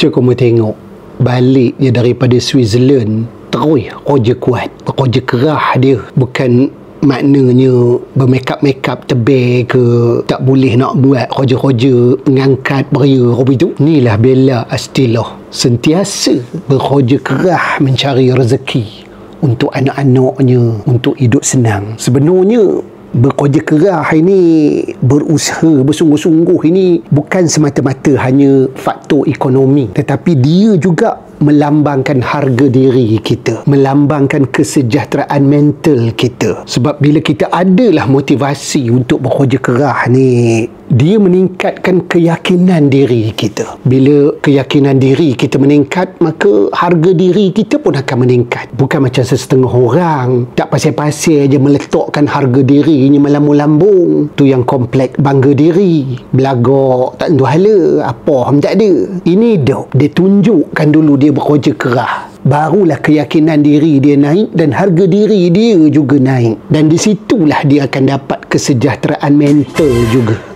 Macam kamu tengok, balik je daripada Switzerland, terus kerja kuat, kerja kerah dia. Bukan maknanya bermakeup tebal ke, tak boleh nak buat kerja-kerja mengangkat beria itu. Inilah Bella Astillah, sentiasa bekerja kerah mencari rezeki untuk anak-anaknya, untuk hidup senang. Sebenarnya bekerja kerah ini, berusaha bersungguh-sungguh ini bukan semata-mata hanya faktor ekonomi, tetapi dia juga melambangkan harga diri kita, melambangkan kesejahteraan mental kita. Sebab bila kita adalah motivasi untuk bekerja kerah ni, dia meningkatkan keyakinan diri kita. Bila keyakinan diri kita meningkat, maka harga diri kita pun akan meningkat. Bukan macam setengah orang tak pasal-pasal je meletakkan harga dirinya melambung-lambung. Tu yang kompleks bangga diri, belagak tak tentu hala, apa pun tak ada. Ini dok, dia tunjukkan dulu dia bekerja kerah, barulah keyakinan diri dia naik dan harga diri dia juga naik. Dan di situlah dia akan dapat kesejahteraan mental juga.